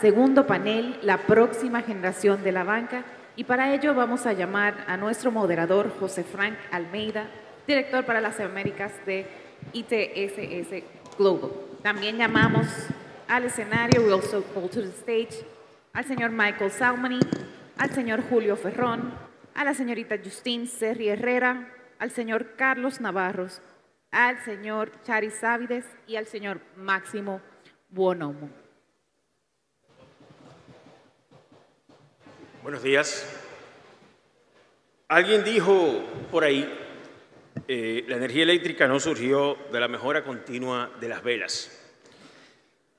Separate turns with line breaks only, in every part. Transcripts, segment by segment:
segundo panel, la próxima generación de la banca, y para ello vamos a llamar a nuestro moderador José Frank Almeida, director para las Américas de ITSS Global. También llamamos al escenario, we also call to the stage, al señor Michael Salmony, al señor Julio Ferrón, a la señorita Justine Serri Herrera, al señor Carlos Navarros, al señor Charis Sávides y al señor Máximo Buonomo.
Buenos días. Alguien dijo por ahí, la energía eléctrica no surgió de la mejora continua de las velas.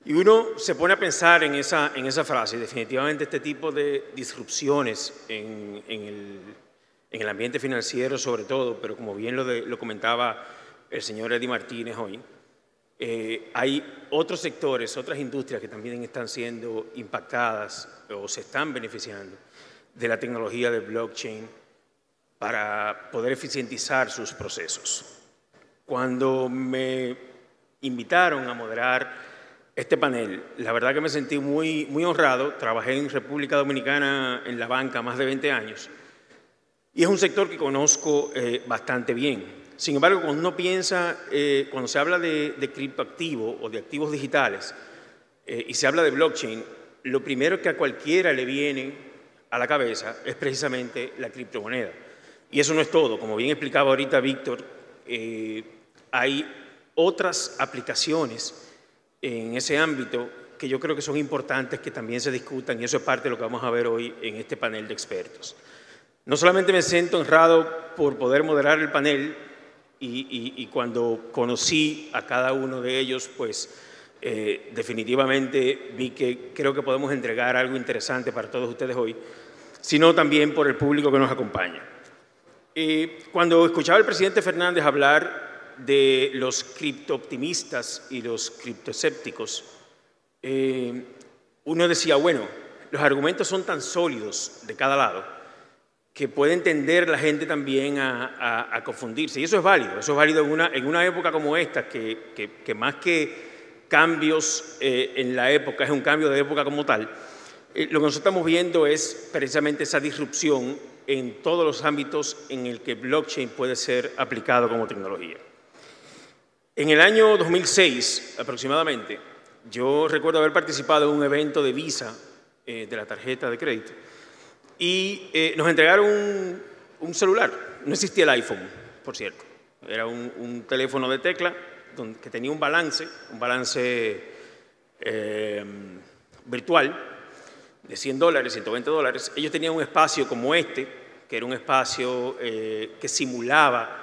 Y uno se pone a pensar en esa frase. Definitivamente este tipo de disrupciones en el ambiente financiero sobre todo, pero como bien lo comentaba el señor Eddie Martínez hoy, hay otros sectores, otras industrias que también están siendo impactadas o se están beneficiando de la tecnología de blockchain para poder eficientizar sus procesos. Cuando me invitaron a moderar este panel, la verdad que me sentí muy honrado. Trabajé en República Dominicana en la banca más de 20 años y es un sector que conozco bastante bien. Sin embargo, cuando uno piensa, cuando se habla de criptoactivos o de activos digitales y se habla de blockchain, lo primero que a cualquiera le viene a la cabeza es precisamente la criptomoneda. Y eso no es todo. Como bien explicaba ahorita Víctor, hay otras aplicaciones en ese ámbito que yo creo que son importantes que también se discutan, y eso es parte de lo que vamos a ver hoy en este panel de expertos. No solamente me siento honrado por poder moderar el panel, y cuando conocí a cada uno de ellos, pues definitivamente vi que creo que podemos entregar algo interesante para todos ustedes hoy, sino también por el público que nos acompaña. Cuando escuchaba al presidente Fernández hablar de los criptooptimistas y los criptoescépticos, uno decía, bueno, los argumentos son tan sólidos de cada lado que puede tender la gente también a confundirse. Y eso es válido en una época como esta, que más que cambios en la época, es un cambio de época como tal. Lo que nosotros estamos viendo es precisamente esa disrupción en todos los ámbitos en el que blockchain puede ser aplicado como tecnología. En el año 2006, aproximadamente, yo recuerdo haber participado en un evento de Visa, de la tarjeta de crédito, y nos entregaron un celular. No existía el iPhone, por cierto. Era un teléfono de tecla que tenía un balance virtual de $100, $120. Ellos tenían un espacio como este, que era un espacio que simulaba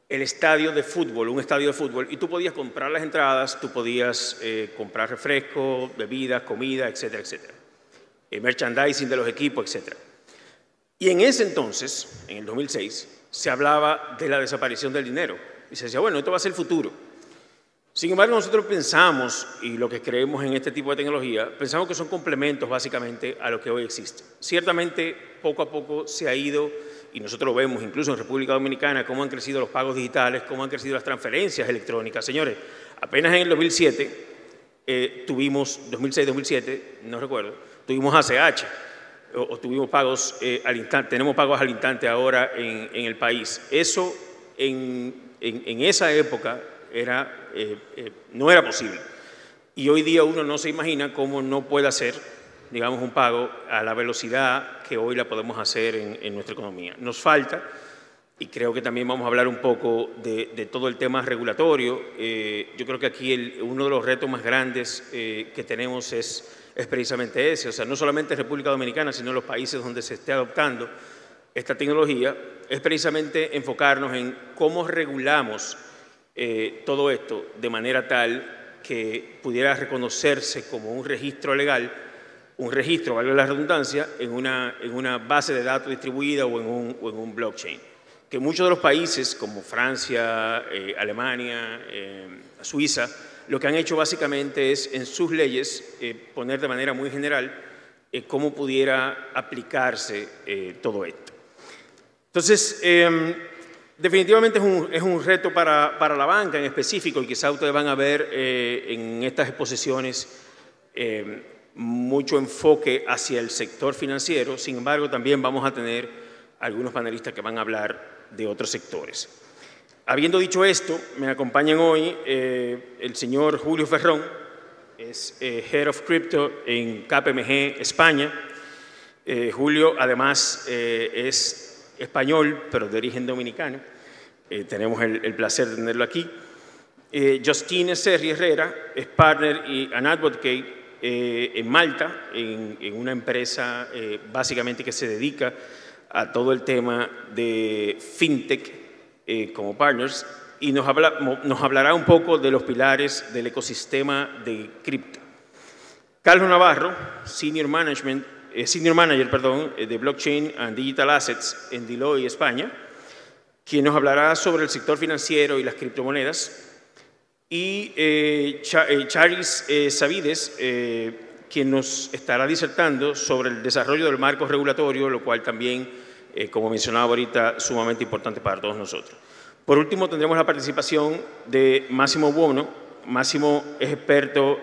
el estadio de fútbol, un estadio de fútbol, y tú podías comprar las entradas, tú podías comprar refrescos, bebidas, comida, etcétera, etcétera. Merchandising de los equipos, etcétera. Y en ese entonces, en el 2006, se hablaba de la desaparición del dinero. Y se decía, bueno, esto va a ser el futuro. Sin embargo, nosotros pensamos, y lo que creemos en este tipo de tecnología, pensamos que son complementos básicamente a lo que hoy existe. Ciertamente, poco a poco se ha ido, y nosotros lo vemos incluso en República Dominicana, cómo han crecido los pagos digitales, cómo han crecido las transferencias electrónicas. Señores, apenas en el 2007 tuvimos, 2006-2007, no recuerdo, tuvimos ACH, o tuvimos pagos al instante, tenemos pagos al instante ahora en el país. Eso en esa época no era posible. Y hoy día uno no se imagina cómo no puede hacer, digamos, un pago a la velocidad que hoy la podemos hacer en nuestra economía. Nos falta, y creo que también vamos a hablar un poco de todo el tema regulatorio. Yo creo que aquí uno de los retos más grandes que tenemos es precisamente ese. O sea, no solamente en República Dominicana, sino en los países donde se esté adoptando esta tecnología, es precisamente enfocarnos en cómo regulamos todo esto de manera tal que pudiera reconocerse como un registro legal, un registro, valga la redundancia, en una base de datos distribuida o en un blockchain. Que muchos de los países como Francia, Alemania, Suiza, lo que han hecho básicamente es en sus leyes poner de manera muy general cómo pudiera aplicarse todo esto. Entonces, definitivamente es un reto para la banca en específico, y quizá ustedes van a ver en estas exposiciones mucho enfoque hacia el sector financiero. Sin embargo, también vamos a tener algunos panelistas que van a hablar de otros sectores. Habiendo dicho esto, me acompañan hoy el señor Julio Ferrón, es Head of Crypto en KPMG España. Julio, además, es español, pero de origen dominicano. Tenemos el placer de tenerlo aquí. Justine Serri Herrera es partner y an advocate en Malta, en una empresa básicamente que se dedica a todo el tema de fintech como partners, y nos hablará un poco de los pilares del ecosistema de cripto. Carlos Navarro, Senior Manager de Blockchain and Digital Assets en Deloitte, España, quien nos hablará sobre el sector financiero y las criptomonedas. Y Charis Savides, quien nos estará disertando sobre el desarrollo del marco regulatorio, lo cual también, como mencionaba ahorita, es sumamente importante para todos nosotros. Por último, tendremos la participación de Máximo Buono. Máximo es experto,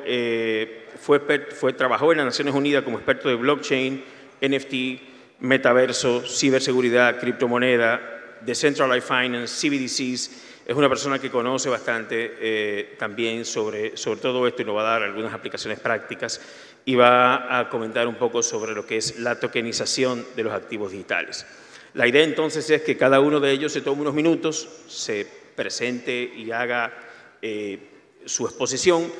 trabajó en las Naciones Unidas como experto de blockchain, NFT, metaverso, ciberseguridad, criptomoneda, decentralized finance, CBDCs. Es una persona que conoce bastante también sobre todo esto y nos va a dar algunas aplicaciones prácticas y va a comentar un poco sobre lo que es la tokenización de los activos digitales. La idea entonces es que cada uno de ellos se tome unos minutos, se presente y haga su exposición,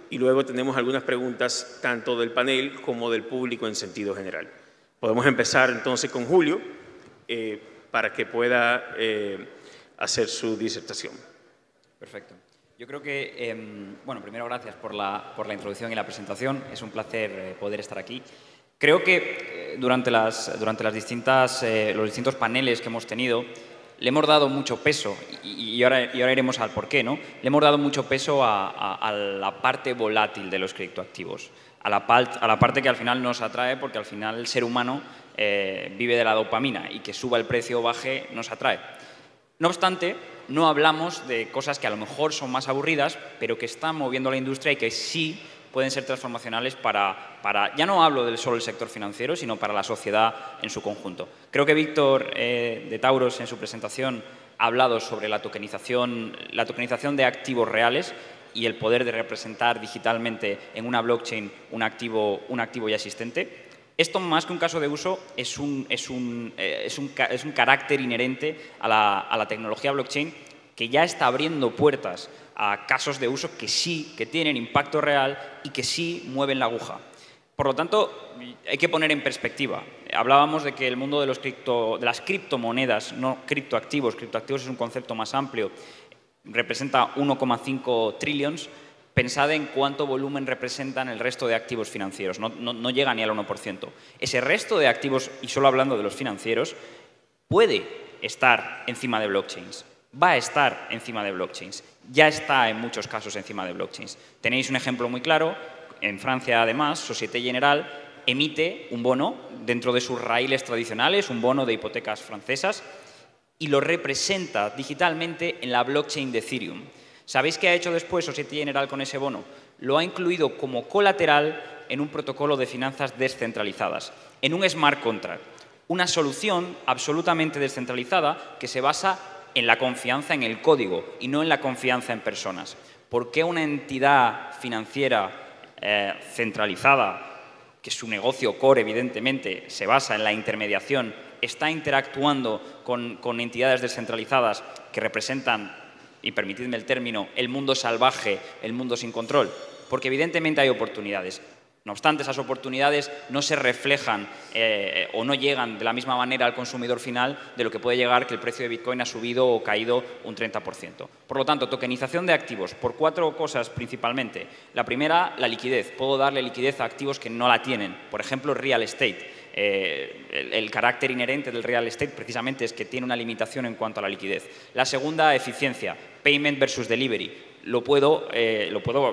y luego tenemos algunas preguntas tanto del panel como del público en sentido general. Podemos empezar entonces con Julio para que pueda hacer su disertación.
Perfecto. Yo creo que, bueno, primero gracias por la introducción y la presentación. Es un placer poder estar aquí. Creo que durante los distintos paneles que hemos tenido, le hemos dado mucho peso, y ahora iremos al porqué, ¿no? Le hemos dado mucho peso a la parte volátil de los criptoactivos, a la parte que al final nos atrae, porque al final el ser humano vive de la dopamina, y que suba el precio o baje nos atrae. No obstante, no hablamos de cosas que a lo mejor son más aburridas, pero que están moviendo la industria y que sí pueden ser transformacionales ya no hablo solo del sector financiero, sino para la sociedad en su conjunto. Creo que Víctor de Tauros en su presentación ha hablado sobre la tokenización de activos reales y el poder de representar digitalmente en una blockchain un activo ya existente. Esto, más que un caso de uso, es un carácter inherente a la tecnología blockchain, que ya está abriendo puertas a casos de uso que tienen impacto real y que sí mueven la aguja. Por lo tanto, hay que poner en perspectiva. Hablábamos de que el mundo de las criptomonedas, no criptoactivos es un concepto más amplio, representa 1,5 trillions. Pensad en cuánto volumen representan el resto de activos financieros, no llega ni al 1%. Ese resto de activos, y solo hablando de los financieros, puede estar encima de blockchains, va a estar encima de blockchains, ya está en muchos casos encima de blockchains. Tenéis un ejemplo muy claro, en Francia además, Société Générale emite un bono dentro de sus raíles tradicionales, un bono de hipotecas francesas, y lo representa digitalmente en la blockchain de Ethereum. ¿Sabéis qué ha hecho después Société Générale con ese bono? Lo ha incluido como colateral en un protocolo de finanzas descentralizadas, en un smart contract, una solución absolutamente descentralizada que se basa en la confianza en el código y no en la confianza en personas. ¿Por qué una entidad financiera centralizada, que su negocio core evidentemente se basa en la intermediación, está interactuando con entidades descentralizadas que representan, y permitidme el término, el mundo salvaje, el mundo sin control? Porque evidentemente hay oportunidades. No obstante, esas oportunidades no se reflejan o no llegan de la misma manera al consumidor final de lo que puede llegar que el precio de Bitcoin ha subido o caído un 30%. Por lo tanto, tokenización de activos por 4 cosas principalmente. La primera, la liquidez. Puedo darle liquidez a activos que no la tienen. Por ejemplo, real estate. El carácter inherente del real estate precisamente es que tiene una limitación en cuanto a la liquidez. La segunda, eficiencia. Payment versus delivery. Lo puedo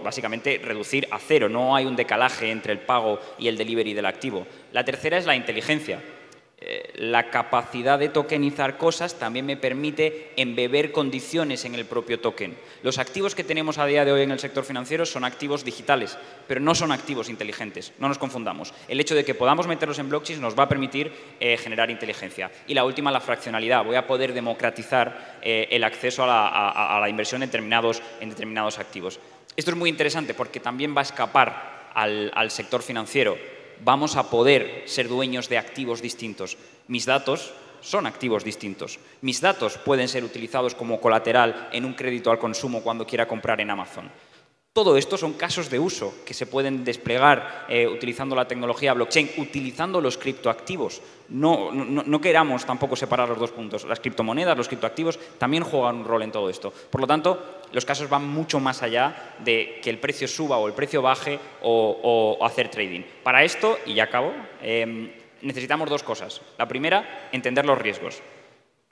básicamente reducir a cero. No hay un decalaje entre el pago y el delivery del activo. La tercera es la inteligencia. la capacidad de tokenizar cosas también me permite embeber condiciones en el propio token. Los activos que tenemos a día de hoy en el sector financiero son activos digitales, pero no son activos inteligentes, no nos confundamos. El hecho de que podamos meterlos en blockchain nos va a permitir generar inteligencia. Y la última, la fraccionalidad. Voy a poder democratizar el acceso a la inversión en determinados activos. Esto es muy interesante porque también va a escapar al sector financiero. Vamos a poder ser dueños de activos distintos. Mis datos son activos distintos. Mis datos pueden ser utilizados como colateral en un crédito al consumo cuando quiera comprar en Amazon. Todo esto son casos de uso que se pueden desplegar utilizando la tecnología blockchain, utilizando los criptoactivos. No queramos tampoco separar los dos puntos. Las criptomonedas, los criptoactivos también juegan un rol en todo esto. Por lo tanto, los casos van mucho más allá de que el precio suba o el precio baje o hacer trading. Para esto, y ya acabo, necesitamos dos cosas. La primera, entender los riesgos.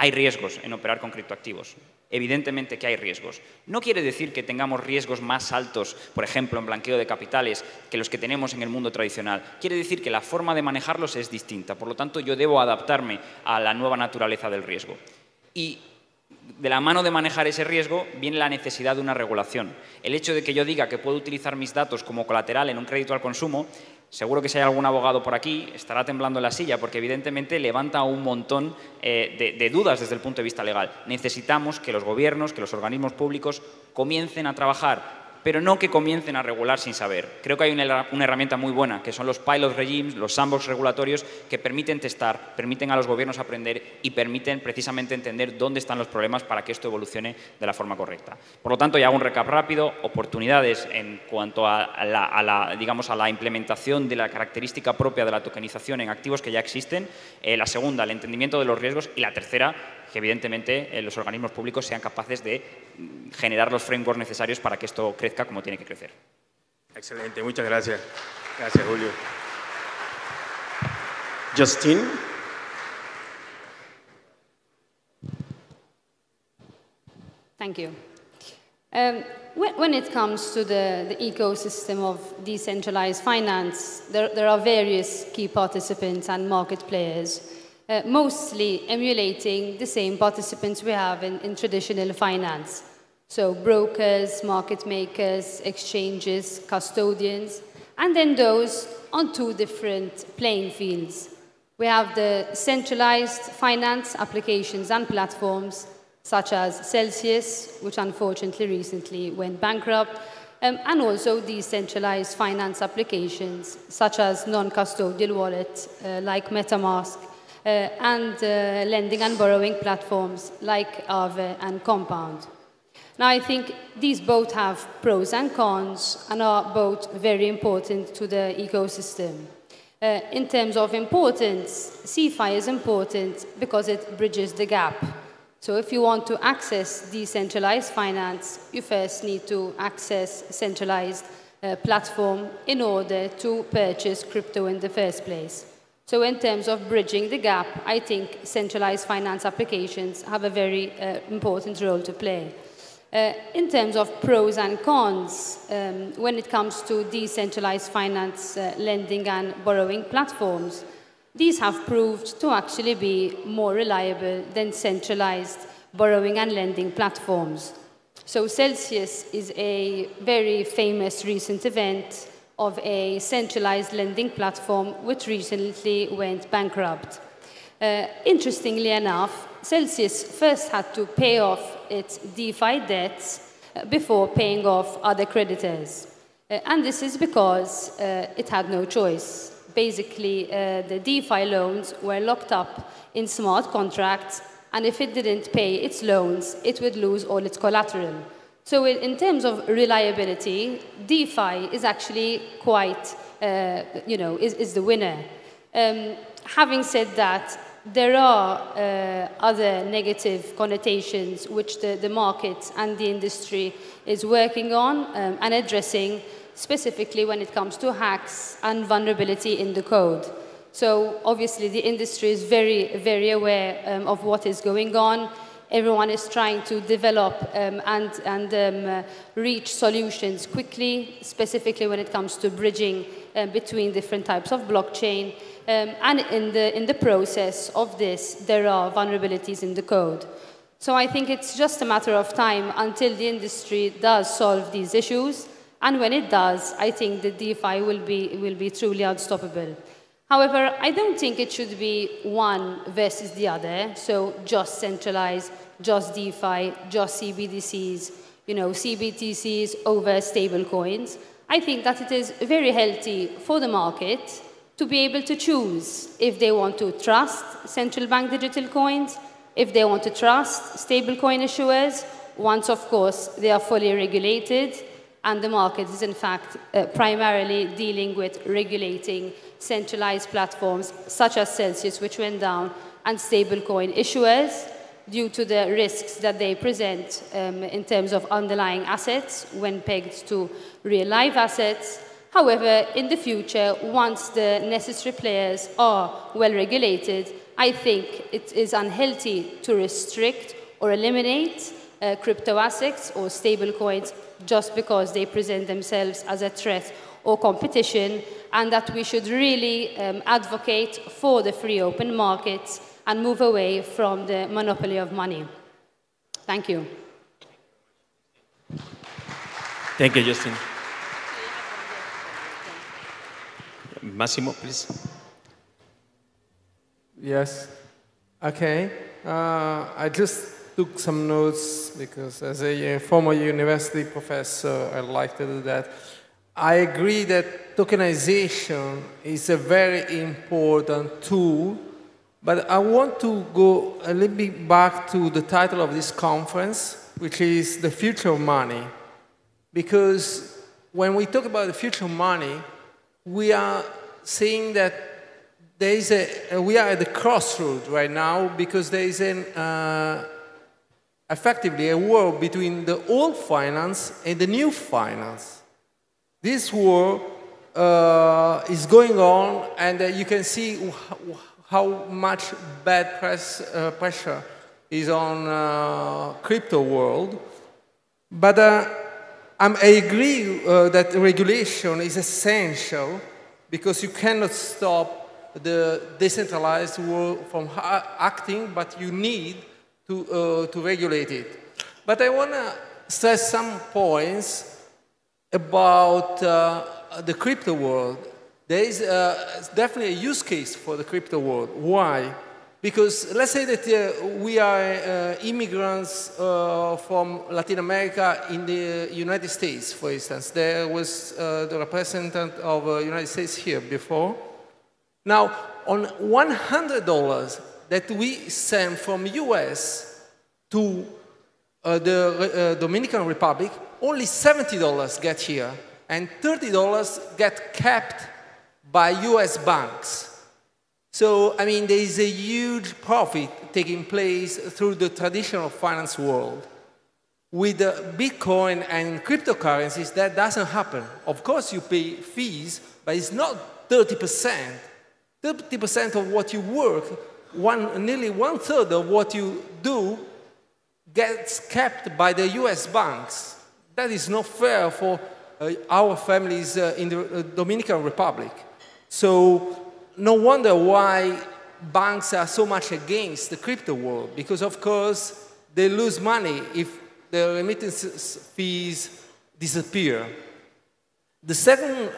Hay riesgos en operar con criptoactivos. Evidentemente que hay riesgos. No quiere decir que tengamos riesgos más altos, por ejemplo, en blanqueo de capitales, que los que tenemos en el mundo tradicional. Quiere decir que la forma de manejarlos es distinta. Por lo tanto, yo debo adaptarme a la nueva naturaleza del riesgo. Y de la mano de manejar ese riesgo viene la necesidad de una regulación. El hecho de que yo diga que puedo utilizar mis datos como colateral en un crédito al consumo, seguro que si hay algún abogado por aquí estará temblando en la silla porque evidentemente levanta un montón de dudas desde el punto de vista legal. Necesitamos que los gobiernos, que los organismos públicos comiencen a trabajar, pero no que comiencen a regular sin saber. Creo que hay una herramienta muy buena, que son los pilot regimes, los sandbox regulatorios, que permiten testar, permiten a los gobiernos aprender y permiten precisamente entender dónde están los problemas para que esto evolucione de la forma correcta. Por lo tanto, ya hago un recap rápido, oportunidades en cuanto a la implementación de la característica propia de la tokenización en activos que ya existen. La segunda, el entendimiento de los riesgos. Y la tercera, que evidentemente los organismos públicos sean capaces de generar los frameworks necesarios para que esto crezca como tiene que crecer.
Excelente, muchas gracias. Gracias, Julio. Justin.
Thank you. When it comes to the ecosystem of decentralized finance, there are various key participants and market players, mostly emulating the same participants we have in traditional finance. So brokers, market makers, exchanges, custodians, and then those on two different playing fields. We have the centralized finance applications and platforms, such as Celsius, which unfortunately recently went bankrupt, and also decentralized finance applications, such as non-custodial wallets like MetaMask, and lending and borrowing platforms like Aave and Compound. Now, I think these both have pros and cons and are both very important to the ecosystem. In terms of importance, CeFi is important because it bridges the gap. So if you want to access decentralized finance, you first need to access a centralized platform in order to purchase crypto in the first place. So in terms of bridging the gap, I think centralized finance applications have a very important role to play. In terms of pros and cons, when it comes to decentralized finance lending and borrowing platforms, these have proved to actually be more reliable than centralized borrowing and lending platforms. So Celsius is a very famous recent event of a centralized lending platform which recently went bankrupt. Interestingly enough, Celsius first had to pay off its DeFi debts before paying off other creditors. And this is because it had no choice. Basically, the DeFi loans were locked up in smart contracts, and if it didn't pay its loans, it would lose all its collateral. So in terms of reliability, DeFi is actually quite, is the winner. Having said that, there are other negative connotations which the market and the industry is working on and addressing, specifically when it comes to hacks and vulnerability in the code. So obviously the industry is very, very aware of what is going on. Everyone is trying to develop and reach solutions quickly, specifically when it comes to bridging between different types of blockchain. And in the process of this, there are vulnerabilities in the code. So I think it's just a matter of time until the industry does solve these issues. And when it does, I think that DeFi will be truly unstoppable. However, I don't think it should be one versus the other. So just centralized, just DeFi, just CBDCs, CBDCs over stablecoins. I think that it is very healthy for the market to be able to choose if they want to trust central bank digital coins, if they want to trust stablecoin issuers, once, of course, they are fully regulated, and the market is, in fact, primarily dealing with regulating centralized platforms such as Celsius, which went down, and stablecoin issuers due to the risks that they present in terms of underlying assets when pegged to real life assets. However, in the future, once the necessary players are well regulated, I think it is unhealthy to restrict or eliminate crypto assets or stablecoins just because they present themselves as a threat or competition, and that we should really advocate for the free open markets and move away from the monopoly of money. Thank you.
Thank you, Justin. Massimo, please.
Yes. Okay. I just took some notes because as a former university professor, I like to do that. I agree that tokenization is a very important tool, but I want to go a little bit back to the title of this conference, which is The Future of Money. Because when we talk about the future of money, we are saying that there is we are at the crossroads right now because there is effectively a war between the old finance and the new finance. This war is going on, and you can see how much bad pressure is on crypto world. But I agree that regulation is essential because you cannot stop the decentralized world from acting, but you need to regulate it. But I want to stress some points about the crypto world. There is definitely a use case for the crypto world. Why? Because let's say that we are immigrants from Latin America in the United States, for instance. There was the representative of the United States here before. Now, on $100 that we send from US to the Dominican Republic, only $70 get here, and $30 get kept by US banks. So, I mean, there is a huge profit taking place through the traditional finance world. With Bitcoin and cryptocurrencies, that doesn't happen. Of course, you pay fees, but it's not 30%. 30% of what you work, nearly 1/3 of what you do, gets kept by the US banks. That is not fair for our families in the Dominican Republic. So, no wonder why banks are so much against the crypto world, because of course they lose money if the remittance fees disappear. The second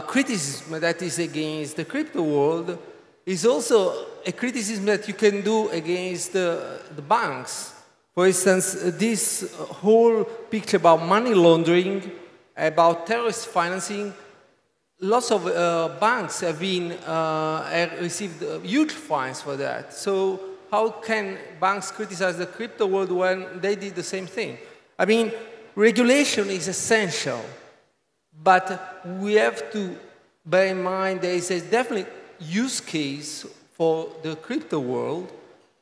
criticism that is against the crypto world is also a criticism that you can do against the banks. For instance, this whole picture about money laundering, about terrorist financing, lots of banks have received huge fines for that. So how can banks criticize the crypto world when they did the same thing? I mean, regulation is essential, but we have to bear in mind there is a definite use case for the crypto world,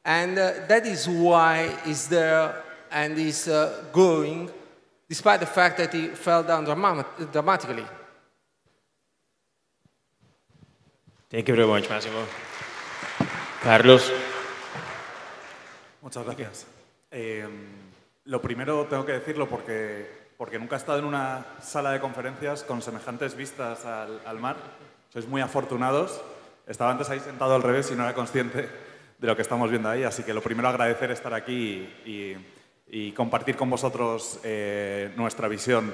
and that is why it's there and is growing, despite the fact that it fell down dramatically.
Thank you very much, Massimo. Carlos.
Muchas gracias. Lo primero tengo que decirlo porque porque nunca he estado en una sala de conferencias con semejantes vistas al mar. Sois muy afortunados. Estaba antes ahí sentado al revés y no era consciente de lo que estamos viendo ahí. Así que lo primero, agradecer estar aquí y compartir con vosotros nuestra visión.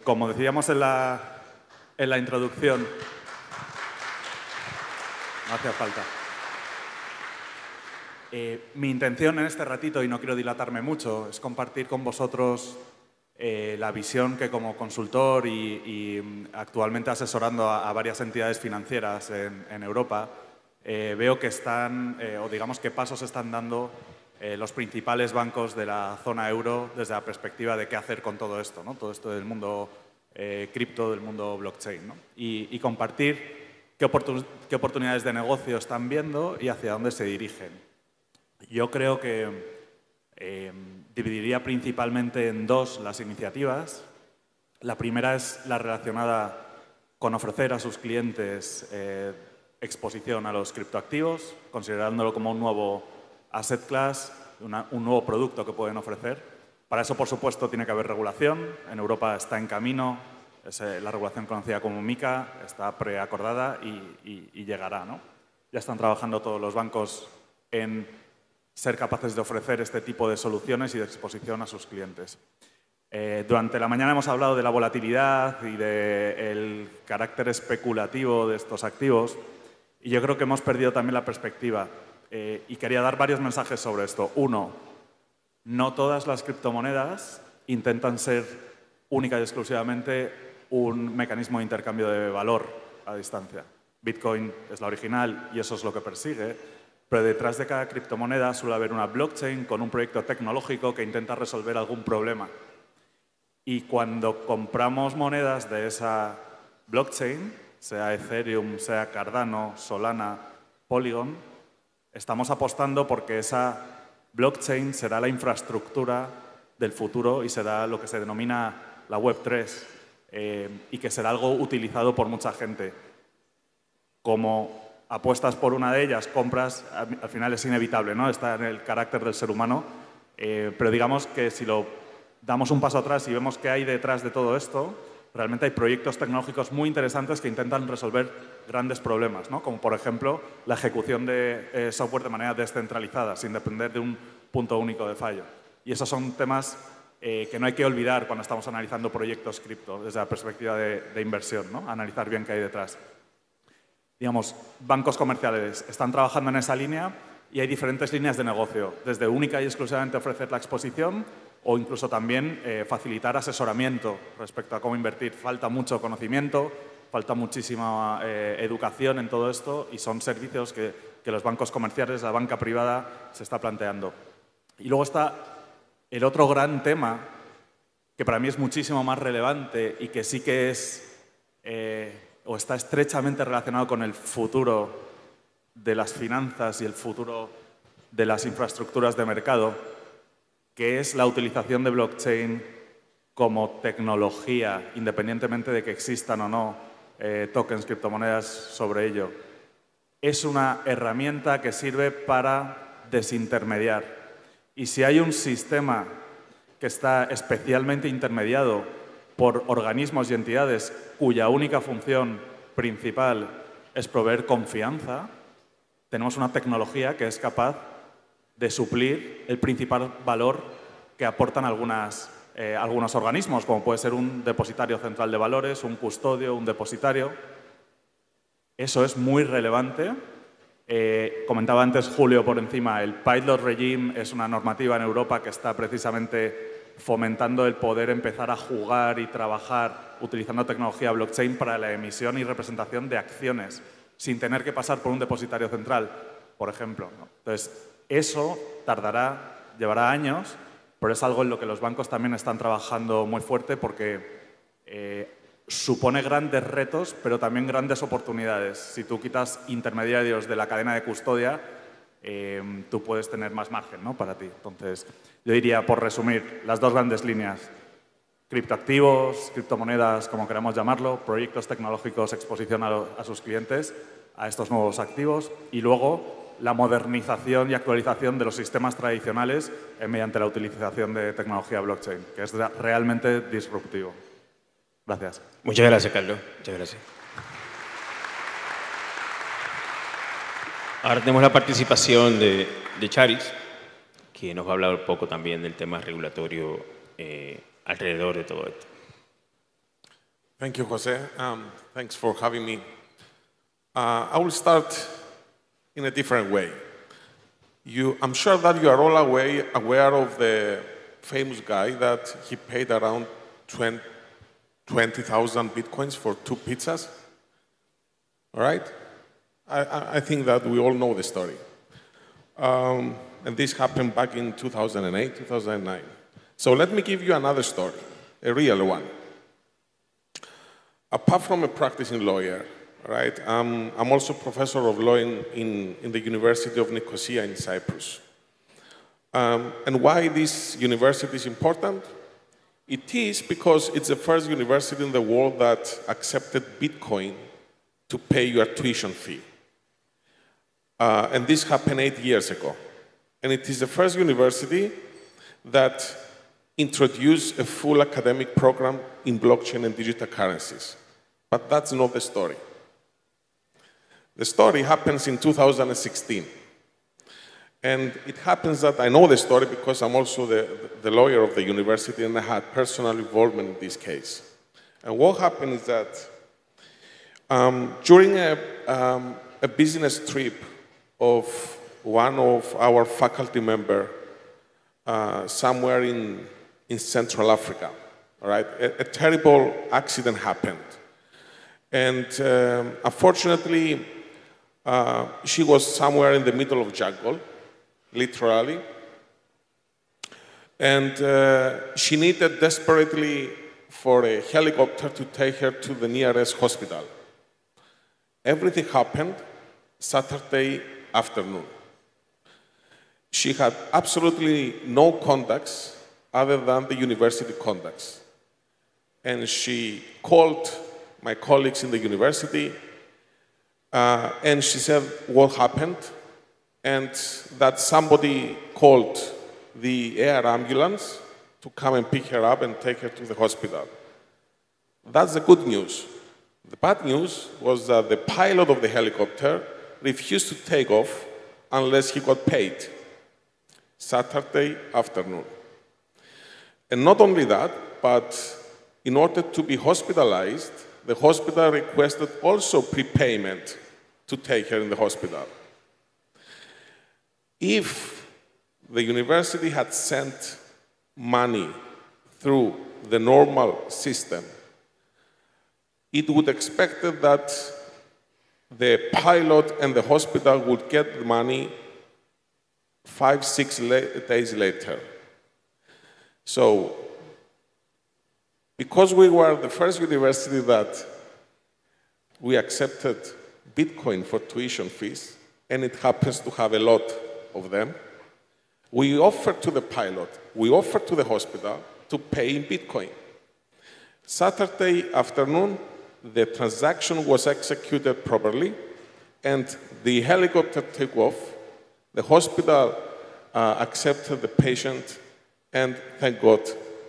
Como decíamos en la introducción, no hacía falta. Mi intención en este ratito, y no quiero dilatarme mucho, es compartir con vosotros la visión que como consultor y actualmente asesorando a varias entidades financieras en Europa, veo que están, o digamos que pasos están dando los principales bancos de la zona euro desde la perspectiva de qué hacer con todo esto, ¿no? Todo esto del mundo cripto, del mundo blockchain, ¿no? Y compartir qué oportunidades de negocio están viendo y hacia dónde se dirigen. Yo creo que dividiría principalmente en dos las iniciativas. La primera es la relacionada con ofrecer a sus clientes exposición a los criptoactivos, considerándolo como un nuevo asset class, un nuevo producto que pueden ofrecer. Para eso, por supuesto, tiene que haber regulación. En Europa está en camino, es la regulación conocida como MiCA, está preacordada y llegará, ¿no? Ya están trabajando todos los bancos en ser capaces de ofrecer este tipo de soluciones y de exposición a sus clientes. Durante la mañana hemos hablado de la volatilidad y del carácter especulativo de estos activos y yo creo que hemos perdido también la perspectiva y quería dar varios mensajes sobre esto. Uno, no todas las criptomonedas intentan ser única y exclusivamente un mecanismo de intercambio de valor a distancia. Bitcoin es la original y eso es lo que persigue. Pero detrás de cada criptomoneda suele haber una blockchain con un proyecto tecnológico que intenta resolver algún problema. Y cuando compramos monedas de esa blockchain, sea Ethereum, sea Cardano, Solana, Polygon, estamos apostando porque esa blockchain será la infraestructura del futuro y será lo que se denomina la Web3 y que será algo utilizado por mucha gente. Como apuestas por una de ellas, compras, al final es inevitable, ¿no? Está en el carácter del ser humano, pero digamos que si lo damos un paso atrás y vemos qué hay detrás de todo esto, realmente hay proyectos tecnológicos muy interesantes que intentan resolver grandes problemas, ¿no? Como por ejemplo la ejecución de software de manera descentralizada, sin depender de un punto único de fallo. Y esos son temas que no hay que olvidar cuando estamos analizando proyectos cripto desde la perspectiva de inversión, ¿no? Analizar bien qué hay detrás. Digamos, bancos comerciales están trabajando en esa línea y hay diferentes líneas de negocio, desde única y exclusivamente ofrecer la exposición o incluso también facilitar asesoramiento respecto a cómo invertir. Falta mucho conocimiento, falta muchísima educación en todo esto y son servicios que los bancos comerciales, la banca privada, se está planteando. Y luego está el otro gran tema, que para mí es muchísimo más relevante y que sí que es o está estrechamente relacionado con el futuro de las finanzas y el futuro de las infraestructuras de mercado, que es la utilización de blockchain como tecnología, independientemente de que existan o no tokens, criptomonedas sobre ello. Es una herramienta que sirve para desintermediar. Y si hay un sistema que está especialmente intermediado por organismos y entidades cuya única función principal es proveer confianza, tenemos una tecnología que es capaz de suplir el principal valor que aportan algunos organismos, como puede ser un depositario central de valores, un custodio, un depositario. Eso es muy relevante. Comentaba antes Julio por encima, el Pilot Regime es una normativa en Europa que está precisamente fomentando el poder empezar a jugar y trabajar utilizando tecnología blockchain para la emisión y representación de acciones, sin tener que pasar por un depositario central, por ejemplo, ¿no? Entonces, eso llevará años, pero es algo en lo que los bancos también están trabajando muy fuerte porque supone grandes retos, pero también grandes oportunidades. Si tú quitas intermediarios de la cadena de custodia, tú puedes tener más margen, ¿no? Para ti. Entonces, yo diría, por resumir, las dos grandes líneas: criptoactivos, criptomonedas, como queramos llamarlo, proyectos tecnológicos, exposición a sus clientes, a estos nuevos activos, y luego la modernización y actualización de los sistemas tradicionales mediante la utilización de tecnología blockchain, que es realmente disruptivo. Gracias.
Muchas gracias, Carlos. Muchas gracias. Ahora tenemos la participación de Charis, que nos va a hablar un poco también del tema regulatorio alrededor de todo esto.
Thank you, Jose. Thanks for having me. I will start in a different way. I'm sure that you are all aware of the famous guy that he paid around 20,000 bitcoins for 2 pizzas. All right? I think that we all know the story. And this happened back in 2008, 2009. So let me give you another story, a real one. Apart from a practicing lawyer, right, I'm also professor of law in the University of Nicosia in Cyprus. And why this university is important? It is because it's the first university in the world that accepted Bitcoin to pay your tuition fee. And this happened 8 years ago. And it is the first university that introduced a full academic program in blockchain and digital currencies. But that's not the story. The story happens in 2016. And it happens that I know the story because I'm also the lawyer of the university and I had personal involvement in this case. And what happened is that during a business trip of one of our faculty members somewhere in Central Africa, all right, a terrible accident happened. And unfortunately, she was somewhere in the middle of jungle, literally. And she needed desperately for a helicopter to take her to the nearest hospital. Everything happened Saturday afternoon. She had absolutely no contacts other than the university contacts. And she called my colleagues in the university, and she said what happened, and that somebody called the air ambulance to come and pick her up and take her to the hospital. That's the good news. The bad news was that the pilot of the helicopter refused to take off unless he got paid. Saturday afternoon. And not only that, but in order to be hospitalized, the hospital requested also prepayment to take her in the hospital. If the university had sent money through the normal system, it would expect that the pilot and the hospital would get the money 5-6 days later. So, because we were the first university that we accepted Bitcoin for tuition fees, and it happens to have a lot of them, we offered to the pilot, we offered to the hospital to pay in Bitcoin. Saturday afternoon, the transaction was executed properly, and the helicopter took off. The hospital accepted the patient, and thank God,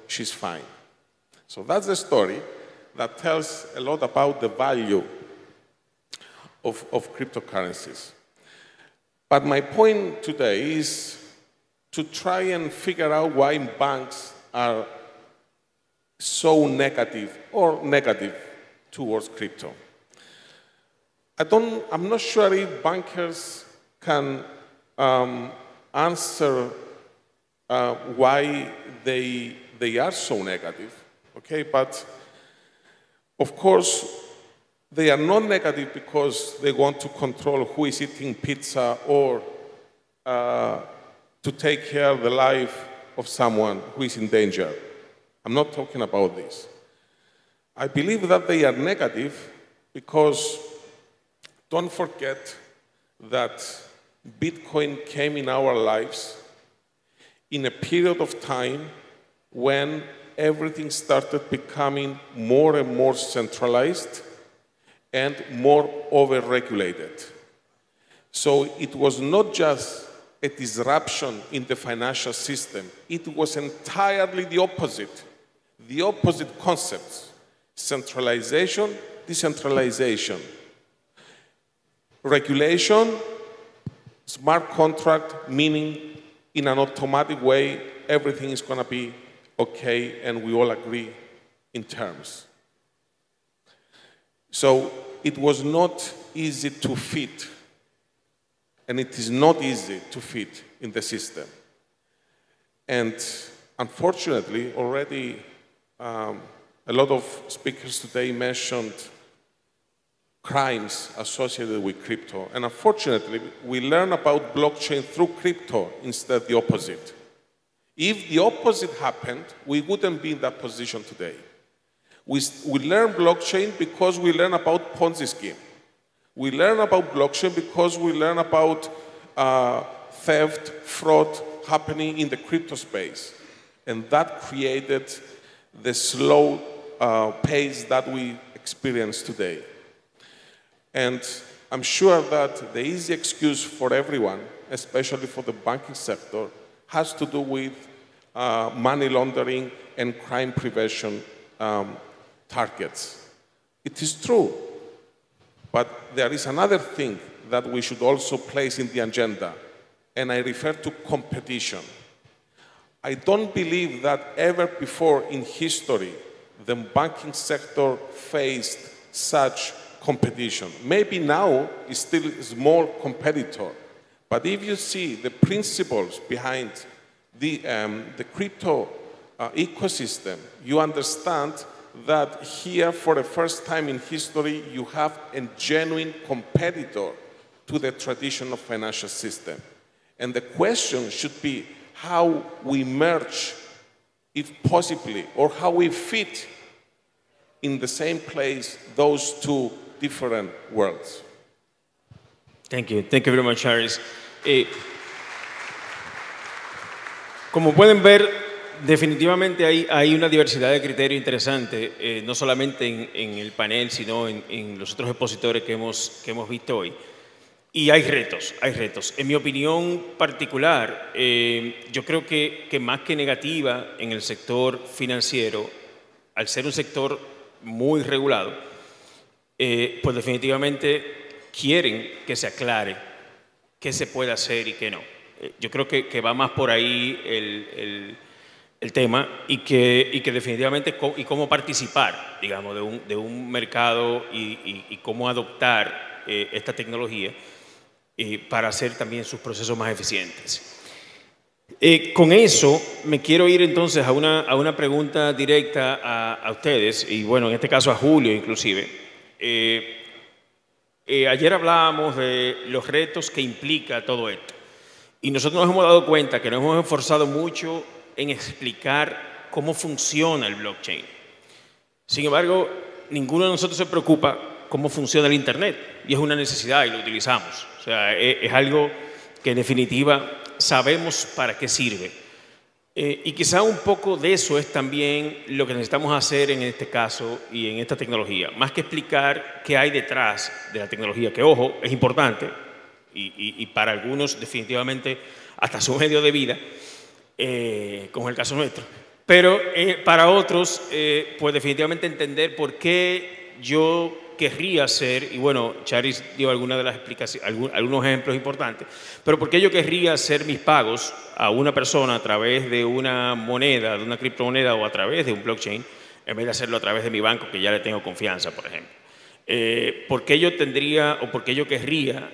she's fine. So that's the story that tells a lot about the value of cryptocurrencies. But my point today is to try and figure out why banks are so negative or negative towards crypto. I'm not sure if bankers can answer why they are so negative, okay? But of course, they are not negative because they want to control who is eating pizza or to take care of the life of someone who is in danger. I'm not talking about this. I believe that they are negative because don't forget that Bitcoin came in our lives in a period of time when everything started becoming more and more centralized and more over-regulated. So it was not just a disruption in the financial system, it was entirely the opposite concepts: centralization, decentralization, regulation, smart contract, meaning in an automatic way everything is going to be okay and we all agree in terms. So it was not easy to fit, and it is not easy to fit in the system. And unfortunately, already a lot of speakers today mentioned crimes associated with crypto. And unfortunately, we learn about blockchain through crypto instead of the opposite. If the opposite happened, we wouldn't be in that position today. We learn blockchain because we learn about Ponzi scheme. We learn about blockchain because we learn about theft, fraud happening in the crypto space. And that created the slow pace that we experience today. And I'm sure that the easy excuse for everyone, especially for the banking sector, has to do with money laundering and crime prevention targets. It is true, but there is another thing that we should also place in the agenda, and I refer to competition. I don't believe that ever before in history the banking sector faced such competition. Maybe now it's still a small competitor, but if you see the principles behind the crypto ecosystem, you understand that here, for the first time in history, you have a genuine competitor to the traditional financial system. And the question should be how we merge, if possibly, or how we fit in the same place those two different worlds.
Thank you. Thank you very much, Charis. Como pueden ver, definitivamente hay una diversidad de criterios interesante, no solamente en el panel, sino en los otros expositores que hemos visto hoy. Y hay retos, hay retos. En mi opinión particular, yo creo que más que negativa en el sector financiero, al ser un sector muy regulado, pues definitivamente quieren que se aclare qué se puede hacer y qué no. Yo creo que va más por ahí el tema y que definitivamente y cómo participar, digamos, de un mercado y cómo adoptar esta tecnología para hacer también sus procesos más eficientes. Con eso me quiero ir entonces a una pregunta directa a ustedes, y bueno, en este caso a Julio inclusive. Ayer hablábamos de los retos que implica todo esto, y nosotros nos hemos dado cuenta que nos hemos esforzado mucho en explicar cómo funciona el blockchain. Sin embargo, ninguno de nosotros se preocupa cómo funciona el Internet, y es una necesidad y lo utilizamos. O sea, es algo que en definitiva sabemos para qué sirve. Y quizá un poco de eso es también lo que necesitamos hacer en este caso y en esta tecnología. Más que explicar qué hay detrás de la tecnología, que ojo, es importante y para algunos definitivamente hasta su medio de vida, como es el caso nuestro. Pero para otros, pues definitivamente entender por qué yo querría hacer, y bueno, Charis dio algunas de las explicaciones, algunos ejemplos importantes, pero por qué yo querría hacer mis pagos a una persona a través de una moneda, de una criptomoneda o a través de un blockchain, en vez de hacerlo a través de mi banco, que ya le tengo confianza, por ejemplo. ¿Por qué yo tendría o por qué yo querría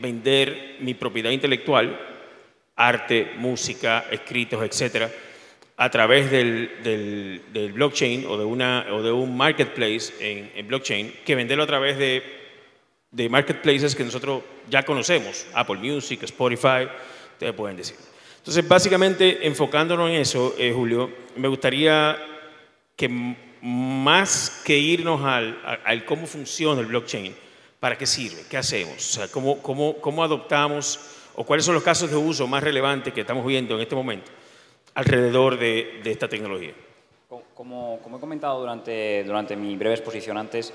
vender mi propiedad intelectual, arte, música, escritos, etcétera, a través del blockchain o de un marketplace en blockchain, que venderlo a través de marketplaces que nosotros ya conocemos, Apple Music, Spotify, ustedes pueden decir. Entonces, básicamente, enfocándonos en eso, Julio, me gustaría que más que irnos al cómo funciona el blockchain, ¿para qué sirve? ¿Qué hacemos? O sea, ¿cómo adoptamos o cuáles son los casos de uso más relevantes que estamos viendo en este momento alrededor de esta tecnología?
Como he comentado durante mi breve exposición antes,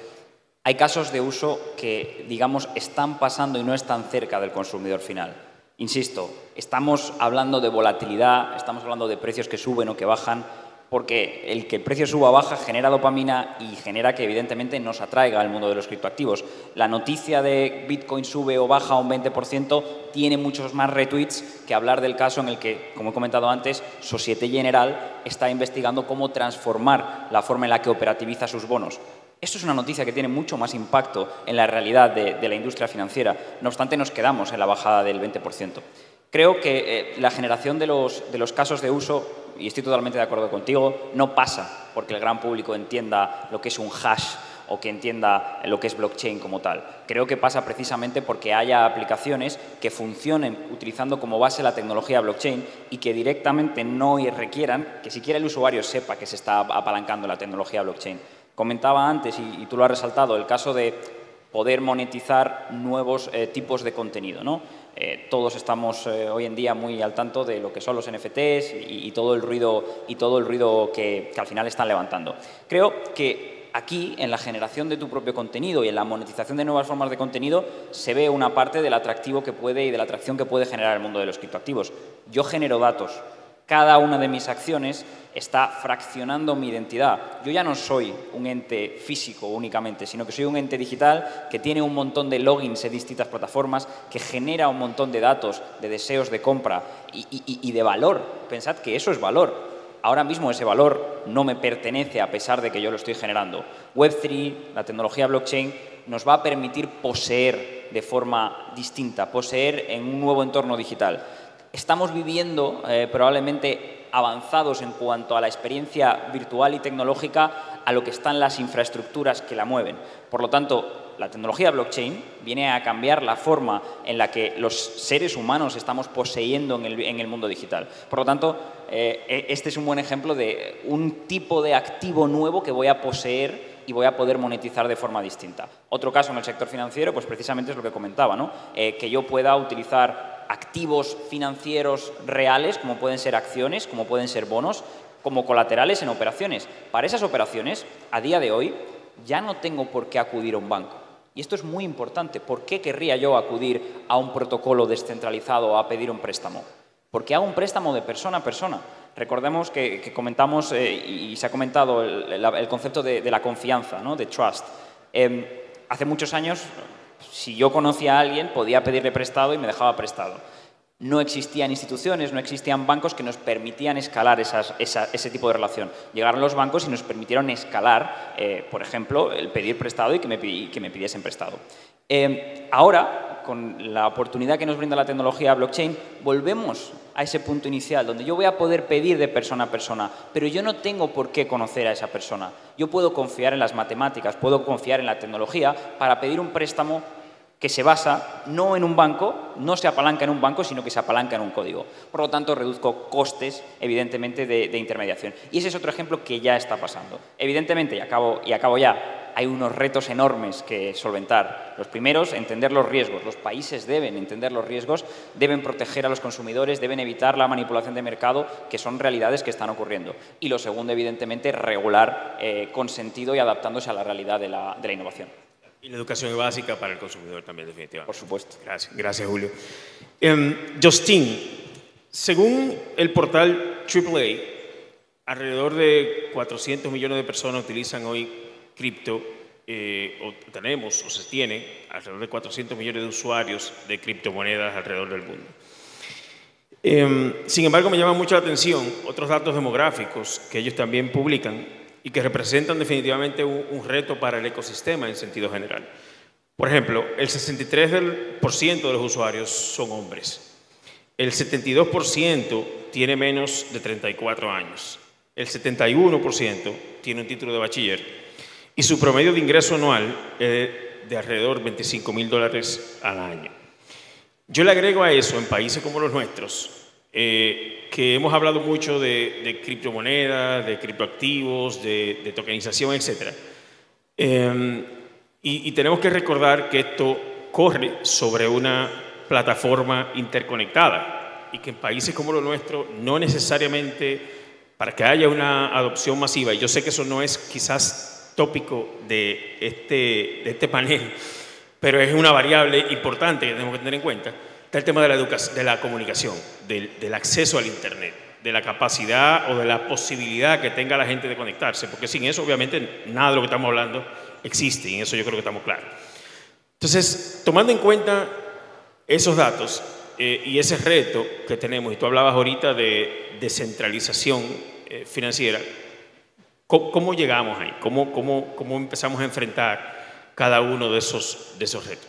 Hay casos de uso que, digamos, están pasando y no están cerca del consumidor final. Insisto, estamos hablando de volatilidad, estamos hablando de precios que suben o que bajan, porque el que el precio suba o baja genera dopamina y genera que evidentemente nos atraiga al mundo de los criptoactivos. La noticia de Bitcoin sube o baja un 20% tiene muchos más retweets que hablar del caso en el que, como he comentado antes, Société Générale está investigando cómo transformar la forma en la que operativiza sus bonos. Esto es una noticia que tiene mucho más impacto en la realidad de la industria financiera. No obstante, nos quedamos en la bajada del 20%. Creo que la generación de los casos de uso, y estoy totalmente de acuerdo contigo, no pasa porque el gran público entienda lo que es un hash o que entienda lo que es blockchain como tal. Creo que pasa precisamente porque haya aplicaciones que funcionen utilizando como base la tecnología blockchain y que directamente no requieran que siquiera el usuario sepa que se está apalancando la tecnología blockchain. Comentaba antes, y tú lo has resaltado, el caso de poder monetizar nuevos tipos de contenido, ¿no? Todos estamos hoy en día muy al tanto de lo que son los NFTs y todo el ruido que al final están levantando. Creo que aquí, en la generación de tu propio contenido y en la monetización de nuevas formas de contenido, se ve una parte del atractivo que puede y de la atracción que puede generar el mundo de los criptoactivos. Yo genero datos. Cada una de mis acciones está fraccionando mi identidad. Yo ya no soy un ente físico únicamente, sino que soy un ente digital que tiene un montón de logins en distintas plataformas, que genera un montón de datos, de deseos de compra y de valor. Pensad que eso es valor. Ahora mismo ese valor no me pertenece a pesar de que yo lo estoy generando. Web3, la tecnología blockchain, nos va a permitir poseer de forma distinta, poseer en un nuevo entorno digital. Estamos viviendo probablemente avanzados en cuanto a la experiencia virtual y tecnológica a lo que están las infraestructuras que la mueven. Por lo tanto, la tecnología blockchain viene a cambiar la forma en la que los seres humanos estamos poseyendo en el mundo digital. Por lo tanto, este es un buen ejemplo de un tipo de activo nuevo que voy a poseer y voy a poder monetizar de forma distinta. Otro caso en el sector financiero, pues precisamente es lo que comentaba, ¿no? Que yo pueda utilizar activos financieros reales, como pueden ser acciones, como pueden ser bonos, como colaterales en operaciones. Para esas operaciones, a día de hoy, ya no tengo por qué acudir a un banco. Y esto es muy importante. ¿Por qué querría yo acudir a un protocolo descentralizado a pedir un préstamo? Porque hago un préstamo de persona a persona. Recordemos que comentamos, y se ha comentado, el concepto de la confianza, ¿no? De trust. Hace muchos años, si yo conocía a alguien, podía pedirle prestado y me dejaba prestado. No existían instituciones, no existían bancos que nos permitían escalar ese tipo de relación. Llegaron los bancos y nos permitieron escalar, por ejemplo, el pedir prestado y que me pidiesen prestado. Ahora, con la oportunidad que nos brinda la tecnología blockchain, volvemos a ese punto inicial, donde yo voy a poder pedir de persona a persona, pero yo no tengo por qué conocer a esa persona. Yo puedo confiar en las matemáticas, puedo confiar en la tecnología para pedir un préstamo que se basa no en un banco, no se apalanca en un banco, sino que se apalanca en un código. Por lo tanto, reduzco costes, evidentemente, de intermediación. Y ese es otro ejemplo que ya está pasando. Evidentemente, y acabo ya, hay unos retos enormes que solventar. Los primeros, entender los riesgos. Los países deben entender los riesgos, deben proteger a los consumidores, deben evitar la manipulación de mercado, que son realidades que están ocurriendo. Y lo segundo, evidentemente, regular con sentido y adaptándose a la realidad de la innovación.
Y la educación básica para el consumidor también, definitivamente.
Por supuesto.
Gracias Julio. Justin, según el portal AAA, alrededor de 400 millones de personas utilizan hoy cripto, o se tiene alrededor de 400 millones de usuarios de criptomonedas alrededor del mundo. Sin embargo, me llama mucho la atención otros datos demográficos que ellos también publican y que representan definitivamente un reto para el ecosistema en sentido general. Por ejemplo, el 63% de los usuarios son hombres. El 72% tiene menos de 34 años. El 71% tiene un título de bachiller. Y su promedio de ingreso anual es de alrededor de $25,000 al año. Yo le agrego a eso, en países como los nuestros, que hemos hablado mucho de criptomonedas, de criptoactivos, de tokenización, etc. Y tenemos que recordar que esto corre sobre una plataforma interconectada y que en países como los nuestros no necesariamente para que haya una adopción masiva, y yo sé que eso no es quizás tópico de este panel, pero es una variable importante que tenemos que tener en cuenta. Está el tema de la comunicación, del acceso al Internet, de la capacidad o de la posibilidad que tenga la gente de conectarse, porque sin eso, obviamente, nada de lo que estamos hablando existe, y en eso yo creo que estamos claros. Entonces, tomando en cuenta esos datos y ese reto que tenemos, y tú hablabas ahorita de descentralización financiera, ¿cómo llegamos ahí? ¿Cómo empezamos a enfrentar cada uno de esos retos?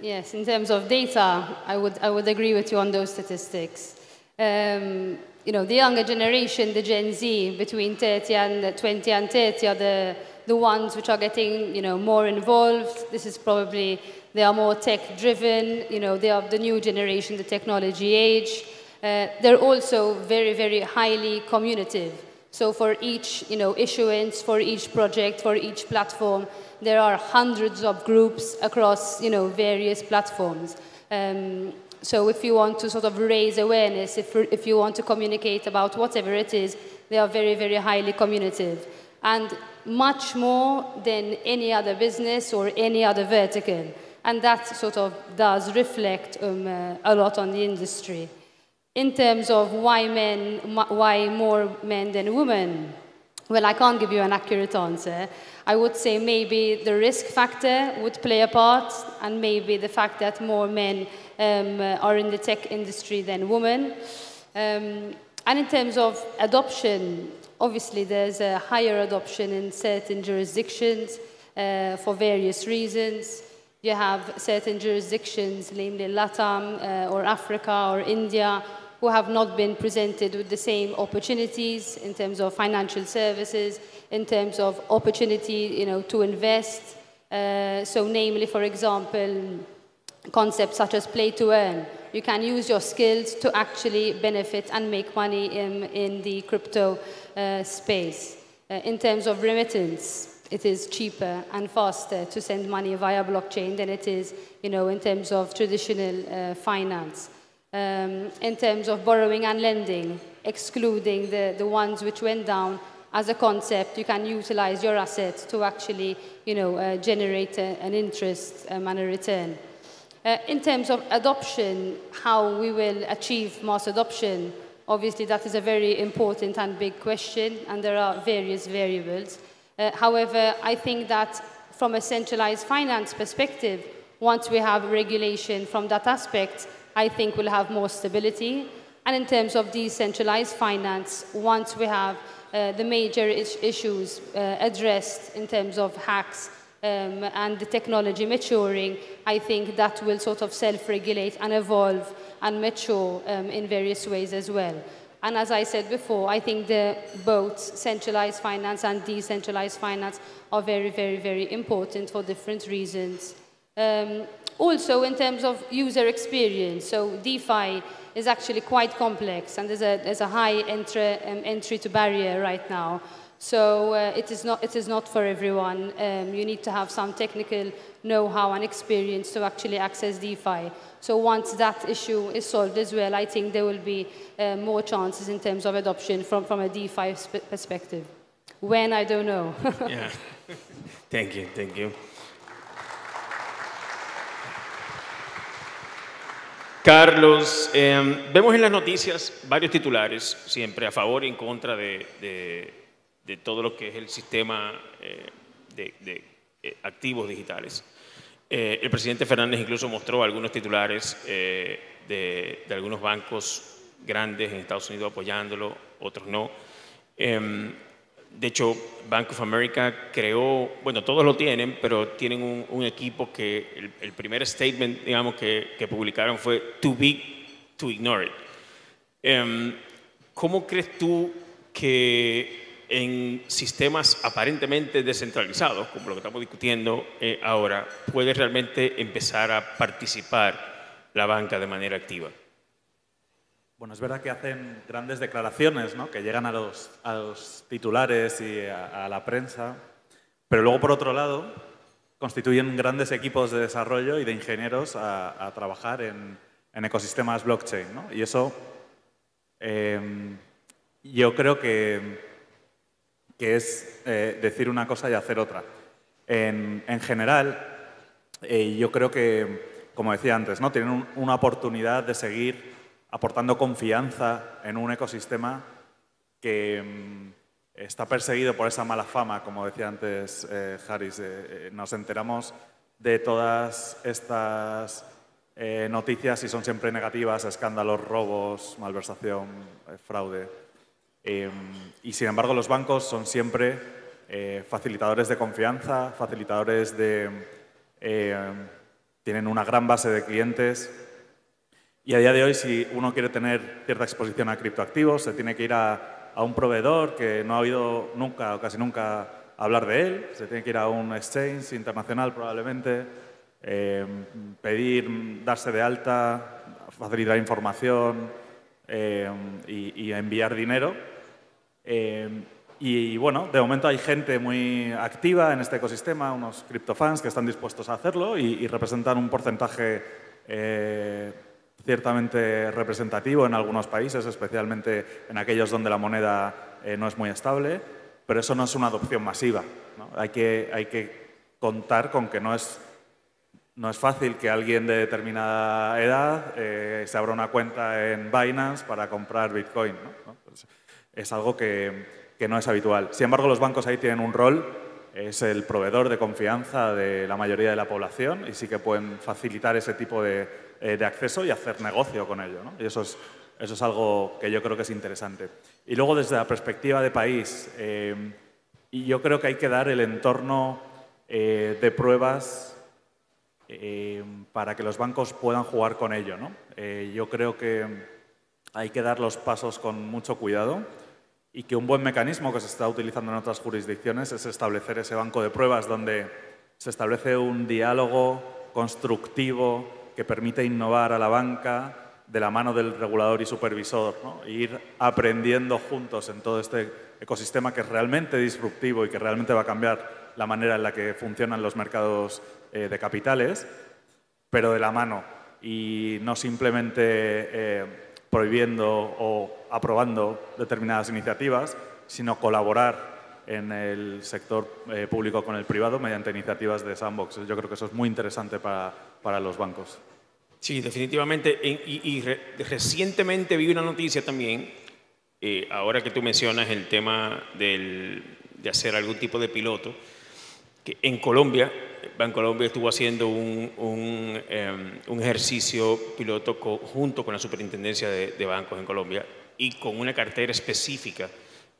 Yes, in terms of data, I would agree with you on those statistics. You know, the younger generation, the Gen Z, between 20 and 30 are the ones which are getting, you know, more involved. This is probably, they are more tech-driven, you know, they are the new generation, the technology age. They're also very, very highly communicative. So for each, you know, issuance, for each project, for each platform, there are hundreds of groups across, you know, various platforms. So if you want to sort of raise awareness, if you want to communicate about whatever it is, they are very, very highly communicative. And much more than any other business or any other vertical. And that sort of does reflect a lot on the industry. In terms of why more men than women, well, I can't give you an accurate answer. I would say maybe the risk factor would play a part, and maybe the fact that more men are in the tech industry than women. And in terms of adoption, obviously there's a higher adoption in certain jurisdictions for various reasons. You have certain jurisdictions, namely LATAM or Africa or India, who have not been presented with the same opportunities in terms of financial services, in terms of opportunity, you know, to invest. So namely, for example, concepts such as play to earn. You can use your skills to actually benefit and make money in the crypto space. In terms of remittance, it is cheaper and faster to send money via blockchain than it is, you know, in terms of traditional finance. In terms of borrowing and lending, excluding the ones which went down, as a concept, you can utilize your assets to actually, you know, generate an interest and a return. In terms of adoption, how we will achieve mass adoption, obviously that is a very important and big question, and there are various variables. However, I think that from a centralized finance perspective, once we have regulation from that aspect, I think we'll have more stability. And in terms of decentralized finance, once we have the major issues addressed in terms of hacks and the technology maturing, I think that will sort of self-regulate and evolve and mature in various ways as well. And as I said before, I think both centralized finance and decentralized finance are very, very, very important for different reasons. Also, in terms of user experience, so DeFi is actually quite complex, and there's a high entry to barrier right now. So it is not for everyone. You need to have some technical know-how and experience to actually access DeFi. So once that issue is solved as well, I think there will be more chances in terms of adoption from a DeFi perspective. When, I don't know.
Yeah. Thank you, thank you. Carlos, vemos en las noticias varios titulares, siempre a favor y en contra de todo lo que es el sistema de activos digitales. El presidente Fernández incluso mostró algunos titulares de algunos bancos grandes en Estados Unidos apoyándolo, otros no. De hecho, Bank of America creó, bueno, todos lo tienen, pero tienen un equipo que el primer statement, digamos, que publicaron fue too big to ignore it. ¿Cómo crees tú que en sistemas aparentemente descentralizados, como lo que estamos discutiendo ahora, puede realmente empezar a participar la banca de manera activa?
Bueno, es verdad que hacen grandes declaraciones, ¿no?, que llegan a los titulares y a la prensa, pero luego, por otro lado, constituyen grandes equipos de desarrollo y de ingenieros a trabajar en ecosistemas blockchain, ¿no? Y eso yo creo que es decir una cosa y hacer otra. En general, yo creo que, como decía antes, ¿no? Tienen una oportunidad de seguir aportando confianza en un ecosistema que está perseguido por esa mala fama, como decía antes Haris. Nos enteramos de todas estas noticias y son siempre negativas: escándalos, robos, malversación, fraude. Y sin embargo, los bancos son siempre facilitadores de confianza, facilitadores de... tienen una gran base de clientes. Y a día de hoy, si uno quiere tener cierta exposición a criptoactivos, se tiene que ir a un proveedor que no ha oído nunca o casi nunca hablar de él. Se tiene que ir a un exchange internacional probablemente, pedir, darse de alta, facilitar información y enviar dinero. Y bueno, de momento hay gente muy activa en este ecosistema, unos criptofans que están dispuestos a hacerlo y representan un porcentaje ciertamente representativo en algunos países, especialmente en aquellos donde la moneda no es muy estable, pero eso no es una adopción masiva, ¿no? Hay que contar con que no es fácil que alguien de determinada edad se abra una cuenta en Binance para comprar Bitcoin, ¿no? Pues es algo que no es habitual. Sin embargo, los bancos ahí tienen un rol, es el proveedor de confianza de la mayoría de la población y sí que pueden facilitar ese tipo de acceso y hacer negocio con ello, ¿no? Y eso es algo que yo creo que es interesante. Y luego, desde la perspectiva de país, y yo creo que hay que dar el entorno de pruebas para que los bancos puedan jugar con ello, ¿no? Yo creo que hay que dar los pasos con mucho cuidado y que un buen mecanismo que se está utilizando en otras jurisdicciones es establecer ese banco de pruebas donde se establece un diálogo constructivo que permite innovar a la banca de la mano del regulador y supervisor, ¿no? E ir aprendiendo juntos en todo este ecosistema que es realmente disruptivo y que realmente va a cambiar la manera en la que funcionan los mercados de capitales, pero de la mano y no simplemente prohibiendo o aprobando determinadas iniciativas, sino colaborar en el sector público con el privado mediante iniciativas de sandbox. Yo creo que eso es muy interesante para los bancos.
Sí, definitivamente. Recientemente vi una noticia también, ahora que tú mencionas el tema de hacer algún tipo de piloto, que en Colombia, Bancolombia estuvo haciendo un ejercicio piloto junto con la Superintendencia de Bancos en Colombia y con una cartera específica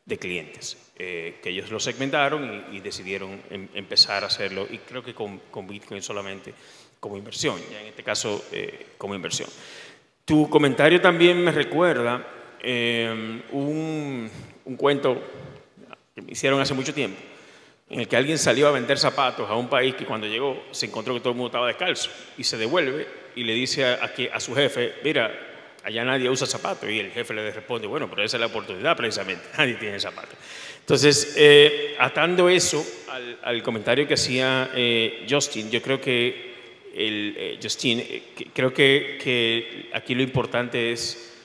de clientes, que ellos lo segmentaron y decidieron empezar a hacerlo, y creo que con Bitcoin solamente como inversión, ya en este caso como inversión. Tu comentario también me recuerda un cuento que me hicieron hace mucho tiempo, en el que alguien salió a vender zapatos a un país que cuando llegó se encontró que todo el mundo estaba descalzo y se devuelve y le dice a su jefe: mira, allá nadie usa zapatos. Y el jefe le responde: bueno, pero esa es la oportunidad precisamente, nadie tiene zapatos. Entonces, atando eso al comentario que hacía Justin, yo creo que creo que aquí lo importante es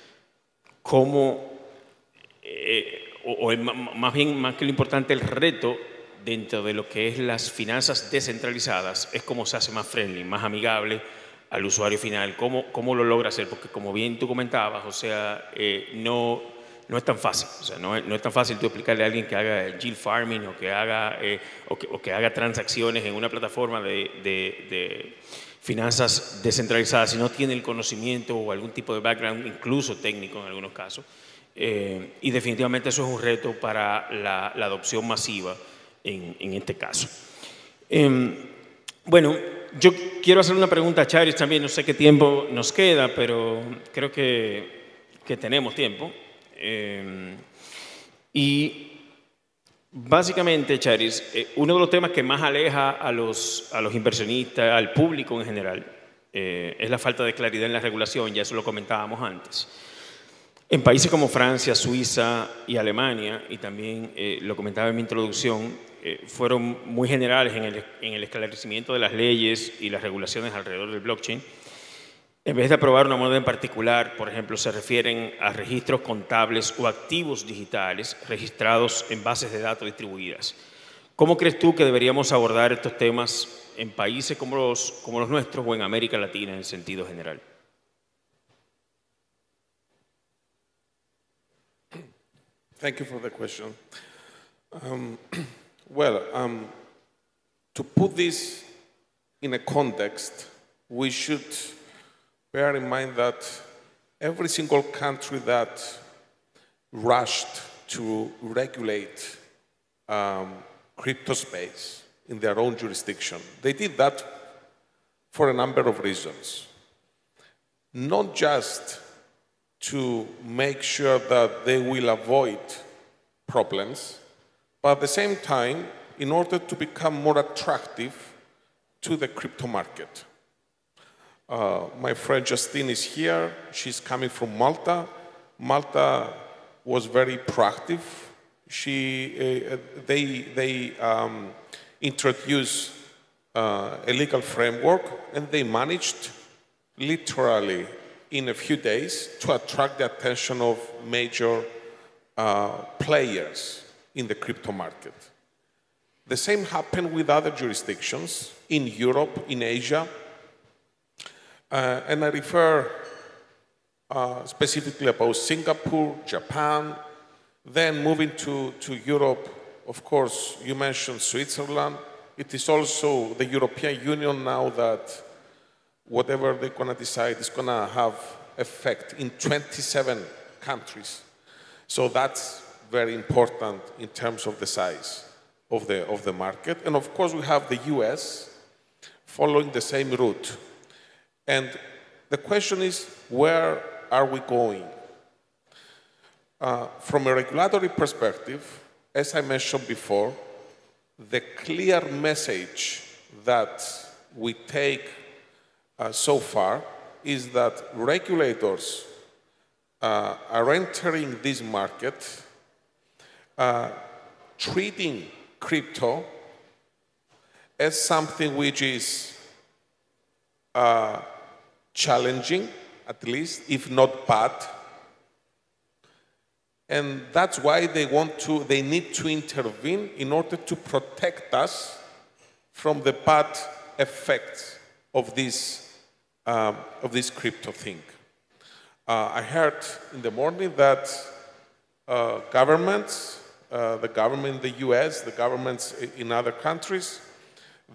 cómo, más que lo importante, el reto dentro de lo que es las finanzas descentralizadas es cómo se hace más friendly, más amigable al usuario final, cómo lo logra hacer, porque como bien tú comentabas, o sea, no es tan fácil, o sea, no es tan fácil tú explicarle a alguien que haga yield farming o que haga transacciones en una plataforma de finanzas descentralizadas si no tiene el conocimiento o algún tipo de background, incluso técnico en algunos casos, y definitivamente eso es un reto para la adopción masiva en este caso. Bueno, yo quiero hacer una pregunta a Charis también, no sé qué tiempo nos queda, pero creo que tenemos tiempo. Y básicamente, Charis, uno de los temas que más aleja a los inversionistas, al público en general, es la falta de claridad en la regulación, ya eso lo comentábamos antes. En países como Francia, Suiza y Alemania, y también lo comentaba en mi introducción, fueron muy generales en el esclarecimiento de las leyes y las regulaciones alrededor del blockchain. En vez de aprobar una moneda en particular, por ejemplo, se refieren a registros contables o activos digitales registrados en bases de datos distribuidas. ¿Cómo crees tú que deberíamos abordar estos temas en países como los nuestros o en América Latina en sentido general?
Thank you for the question. To put this in a context, we should bear in mind that every single country that rushed to regulate crypto space in their own jurisdiction, they did that for a number of reasons. Not just to make sure that they will avoid problems, but at the same time, in order to become more attractive to the crypto market. My friend Justine is here. She's coming from Malta. Malta was very proactive. They introduced a legal framework, and they managed literally in a few days to attract the attention of major players in the crypto market. The same happened with other jurisdictions in Europe, in Asia, and I refer specifically about Singapore, Japan, then moving to Europe. Of course, you mentioned Switzerland. It is also the European Union now that whatever they're going to decide is going to have effect in 27 countries. So that's very important in terms of the size of the market. And of course, we have the US following the same route. And the question is, where are we going? From a regulatory perspective, as I mentioned before, the clear message that we take so far is that regulators are entering this market treating crypto as something which is challenging, at least, if not bad. And that's why they need to intervene in order to protect us from the bad effects of this crypto thing. I heard in the morning that governments, the government in the US, the governments in other countries,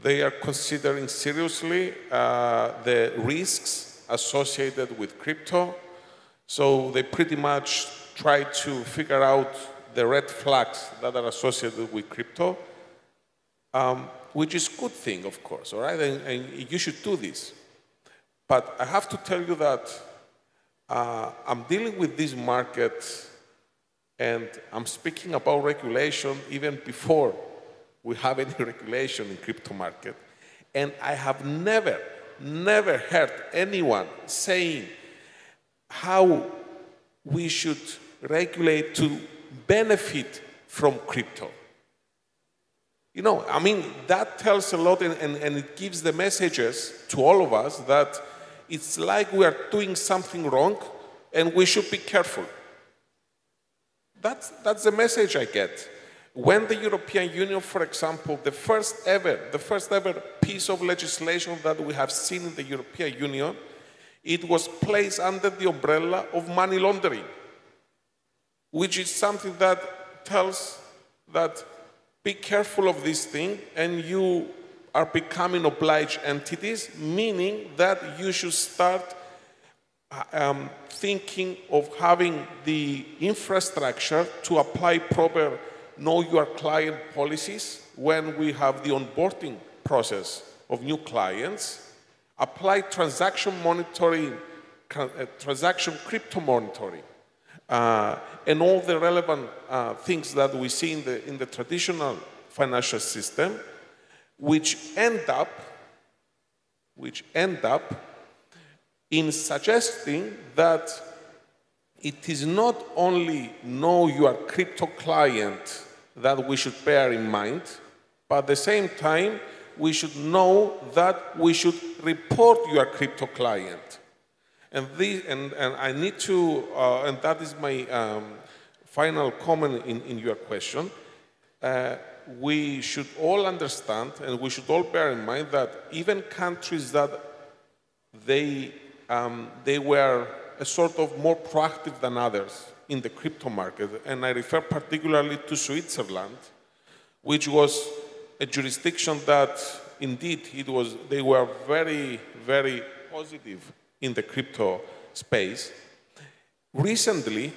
they are considering seriously the risks associated with crypto. So they pretty much try to figure out the red flags that are associated with crypto, which is a good thing, of course, all right? And you should do this. But I have to tell you that I'm dealing with this market, and I'm speaking about regulation even before we have any regulation in crypto market. And I have never heard anyone saying how we should regulate to benefit from crypto. You know, I mean, that tells a lot, and it gives the messages to all of us that it's like we are doing something wrong and we should be careful. That's the message I get. When the European Union, for example, the first ever piece of legislation that we have seen in the European Union, it was placed under the umbrella of money laundering, which is something that tells that be careful of this thing, and you are becoming obliged entities, meaning that you should start thinking of having the infrastructure to apply proper know your client policies when we have the onboarding process of new clients, apply transaction monitoring, transaction crypto monitoring, and all the relevant things that we see in the traditional financial system, which end up in suggesting that it is not only know your crypto client that we should bear in mind, but at the same time, we should know that we should report your crypto client. And I need to, and that is my final comment in your question. We should all understand, and we should all bear in mind that even countries that they were a sort of more proactive than others in the crypto market, and I refer particularly to Switzerland, which was a jurisdiction that indeed they were very, very positive in the crypto space. Recently,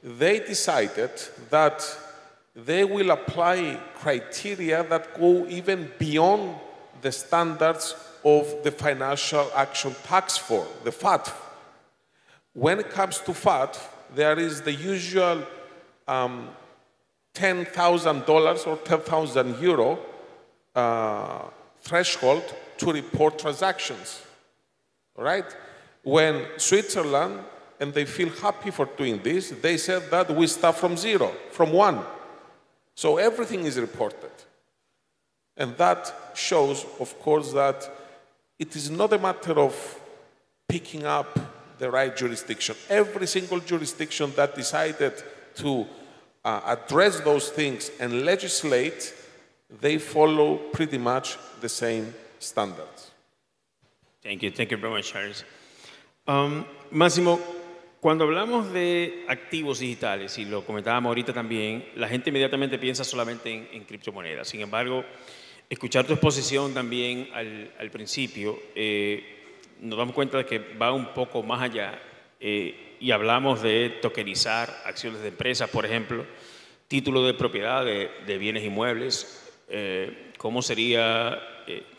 they decided that they will apply criteria that go even beyond the standards of the Financial Action Task Force, the FATF. When it comes to FATF, there is the usual $10,000 or 10,000 euro threshold to report transactions, right? When Switzerland, and they feel happy for doing this, they said that we start from zero, from one. So everything is reported. And that shows, of course, that it is not a matter of picking up the right jurisdiction. Every single jurisdiction that decided to address those things and legislate, they follow pretty much the same standards.
Thank you very much, Charles. Máximo, cuando hablamos de activos digitales, y lo comentábamos ahorita también, la gente inmediatamente piensa solamente en criptomonedas. Sin embargo, escuchar tu exposición también al principio, nos damos cuenta de que va un poco más allá y hablamos de tokenizar acciones de empresas, por ejemplo, título de propiedad de bienes inmuebles. ¿Cómo sería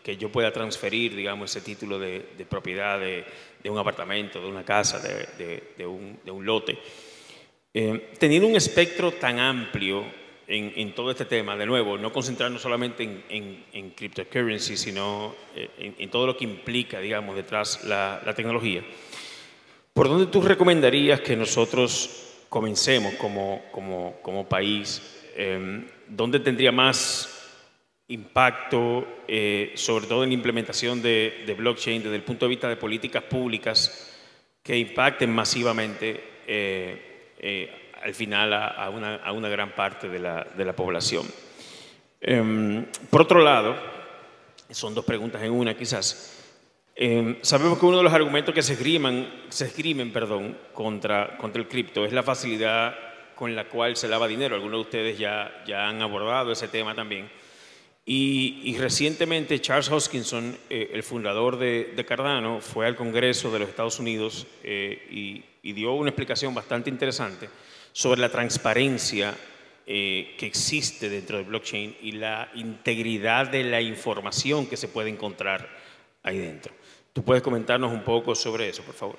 que yo pueda transferir, digamos, ese título de propiedad de un apartamento, de una casa, de un lote? Teniendo un espectro tan amplio en todo este tema, de nuevo, no concentrarnos solamente en cryptocurrency, sino en todo lo que implica, digamos, detrás la tecnología. ¿Por dónde tú recomendarías que nosotros comencemos como país? ¿Dónde tendría más impacto, sobre todo en la implementación de blockchain desde el punto de vista de políticas públicas que impacten masivamente al final a una gran parte de la población? Por otro lado, son dos preguntas en una quizás, sabemos que uno de los argumentos que se esgrimen contra el cripto es la facilidad con la cual se lava dinero. Algunos de ustedes ya han abordado ese tema también. Y recientemente Charles Hoskinson, el fundador de Cardano, fue al Congreso de los Estados Unidos y dio una explicación bastante interesante sobre la transparencia que existe dentro del blockchain y la integridad de la información que se puede encontrar ahí dentro. ¿Tú puedes comentarnos un poco sobre eso, por favor?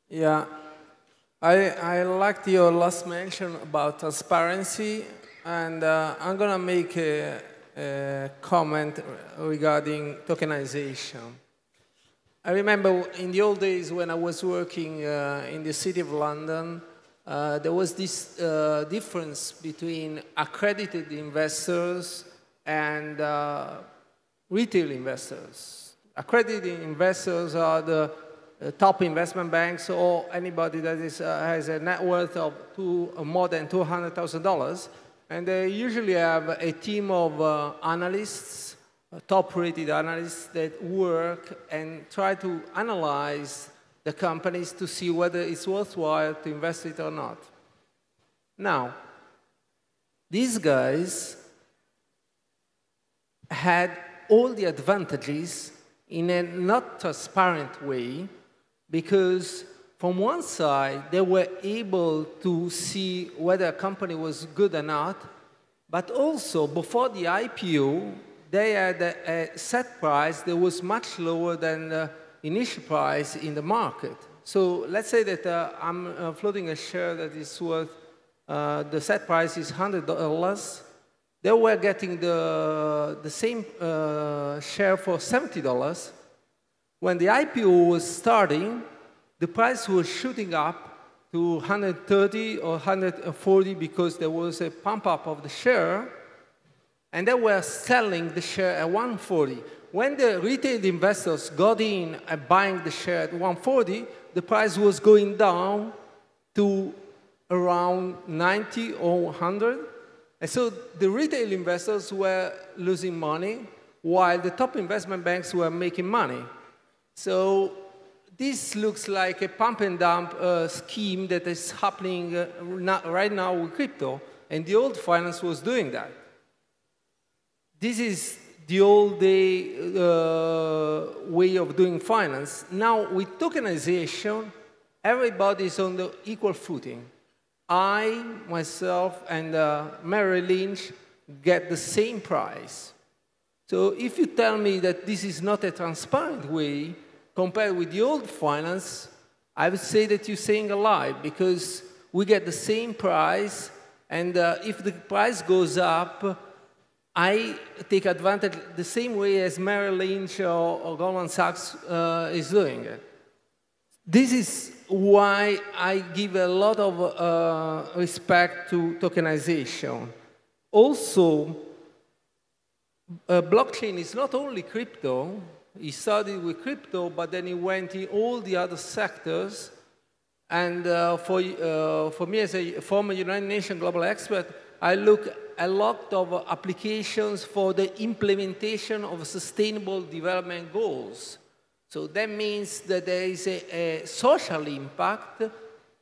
Yeah, I liked your last mention about transparency. And I'm going to make a comment regarding tokenization. I remember in the old days when I was working in the city of London, there was this difference between accredited investors and retail investors. Accredited investors are the top investment banks or anybody that has a net worth of more than $200,000. And they usually have a team of analysts, top-rated analysts that work and try to analyze the companies to see whether it's worthwhile to invest it or not. Now, these guys had all the advantages in a not transparent way because from one side, they were able to see whether a company was good or not, but also before the IPO, they had a set price that was much lower than the initial price in the market. So let's say that I'm floating a share that is worth, the set price is $100. They were getting the same share for $70. When the IPO was starting, the price was shooting up to 130 or 140 because there was a pump up of the share, and they were selling the share at 140. when the retail investors got in and buying the share at 140, the price was going down to around 90 or 100. And so the retail investors were losing money, while the top investment banks were making money. So this looks like a pump and dump scheme that is happening right now with crypto, and the old finance was doing that. This is the old day way of doing finance. Now, with tokenization, everybody is on the equal footing. I, myself, and Merrill Lynch get the same price. So if you tell me that this is not a transparent way, compared with the old finance, I would say that you're saying a lie, because we get the same price, and if the price goes up, I take advantage the same way as Merrill Lynch or Goldman Sachs is doing it. This is why I give a lot of respect to tokenization. Also, blockchain is not only crypto. He started with crypto, but then he went in all the other sectors. And for me, as a former United Nations global expert, I look a lot of applications for the implementation of sustainable development goals. So that means that there is a social impact,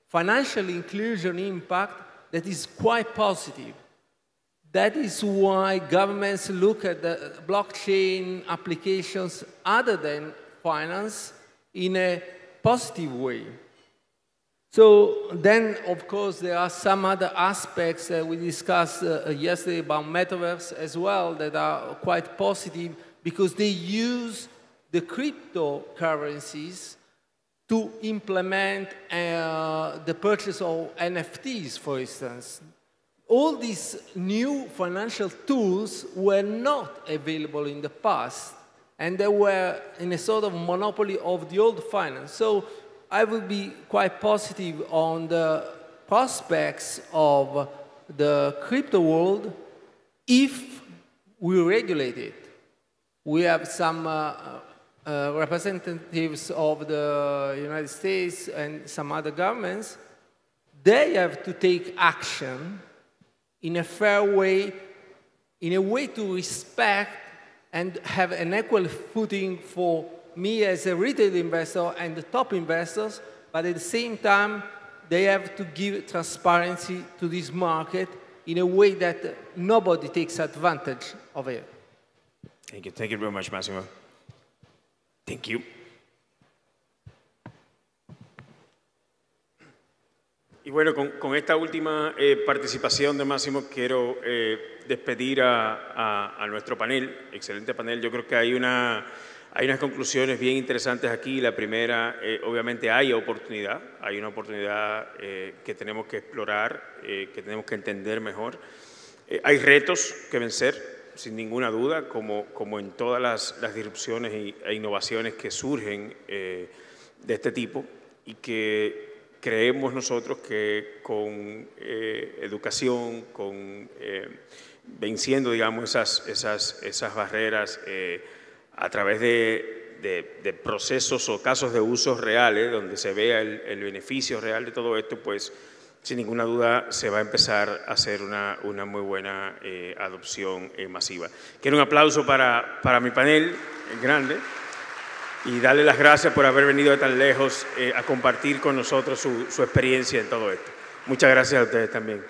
financial inclusion impact that is quite positive. That is why governments look at the blockchain applications other than finance in a positive way. So then, of course, there are some other aspects that we discussed yesterday about metaverse as well that are quite positive, because they use the cryptocurrencies to implement the purchase of NFTs, for instance. All these new financial tools were not available in the past, and they were in a sort of monopoly of the old finance. So I would be quite positive on the prospects of the crypto world if we regulate it. We have some representatives of the United States and some other governments. They have to take action in a fair way, in a way to respect and have an equal footing for me as a retail investor and the top investors, but at the same time, they have to give transparency to this market in a way that nobody takes advantage of it.
Thank you. Thank you very much, Massimo. Thank you. Y bueno, con esta última participación de Máximo quiero despedir a nuestro panel, excelente panel. Yo creo que hay unas conclusiones bien interesantes aquí. La primera, obviamente hay una oportunidad que tenemos que explorar, que tenemos que entender mejor. Hay retos que vencer, sin ninguna duda, como en todas las disrupciones e innovaciones que surgen de este tipo, y que creemos nosotros que con educación, venciendo, digamos, esas barreras a través de procesos o casos de usos reales, donde se vea el beneficio real de todo esto, pues sin ninguna duda se va a empezar a hacer una muy buena adopción masiva. Quiero un aplauso para mi panel grande, y darle las gracias por haber venido de tan lejos a compartir con nosotros su experiencia en todo esto. Muchas gracias a ustedes también.